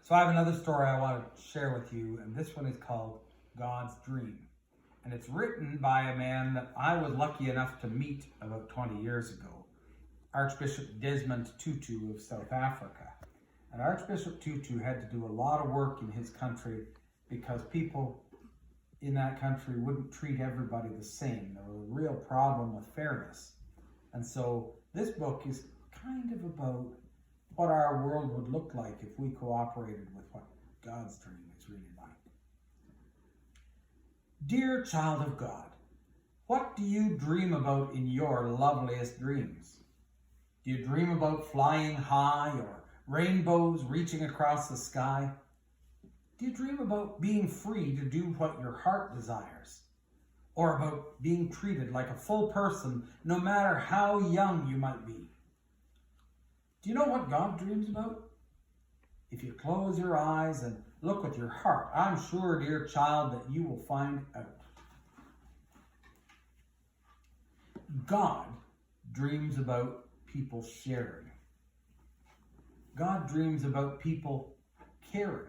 So I have another story I want to share with you, and this one is called God's Dream. And it's written by a man that I was lucky enough to meet about 20 years ago, Archbishop Desmond Tutu of South Africa. And Archbishop Tutu had to do a lot of work in his country because people in that country wouldn't treat everybody the same. There was a real problem with fairness. And so this book is kind of about what our world would look like if we cooperated with what God's dream is really like. Dear child of God, what do you dream about in your loveliest dreams? Do you dream about flying high or rainbows reaching across the sky? Do you dream about being free to do what your heart desires? Or about being treated like a full person no matter how young you might be? Do you know what God dreams about? If you close your eyes and look with your heart, I'm sure, dear child, that you will find out. God dreams about people sharing. God dreams about people caring.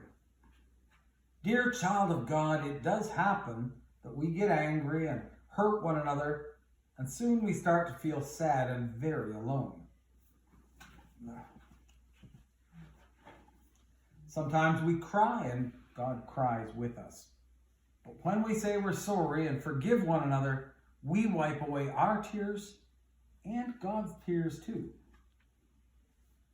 Dear child of God, it does happen that we get angry and hurt one another, and soon we start to feel sad and very alone. Sometimes we cry and God cries with us. But when we say we're sorry and forgive one another, we wipe away our tears and God's tears too.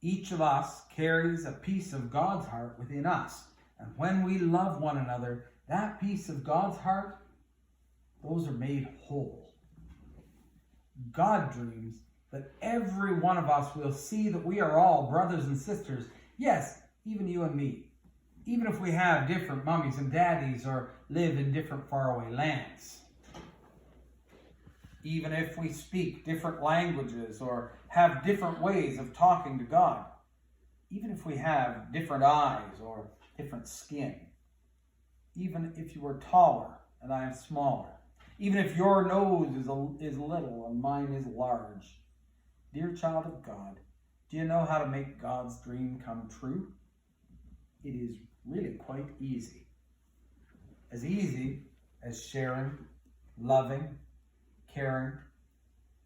Each of us carries a piece of God's heart within us. And when we love one another, that piece of God's heart, those are made whole. God dreams that every one of us will see that we are all brothers and sisters. Yes, even you and me. Even if we have different mummies and daddies or live in different faraway lands. Even if we speak different languages or have different ways of talking to God. Even if we have different eyes or different skin. Even if you are taller and I am smaller. Even if your nose is little and mine is large. Dear child of God, do you know how to make God's dream come true? It is really quite easy. As easy as sharing, loving, caring.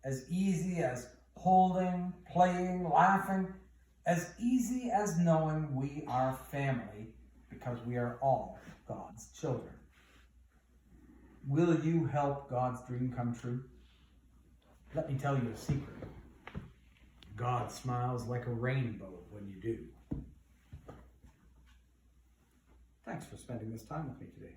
As easy as holding, playing, laughing. As easy as knowing we are family because we are all God's children. Will you help God's dream come true? Let me tell you a secret. God smiles like a rainbow when you do. Thanks for spending this time with me today.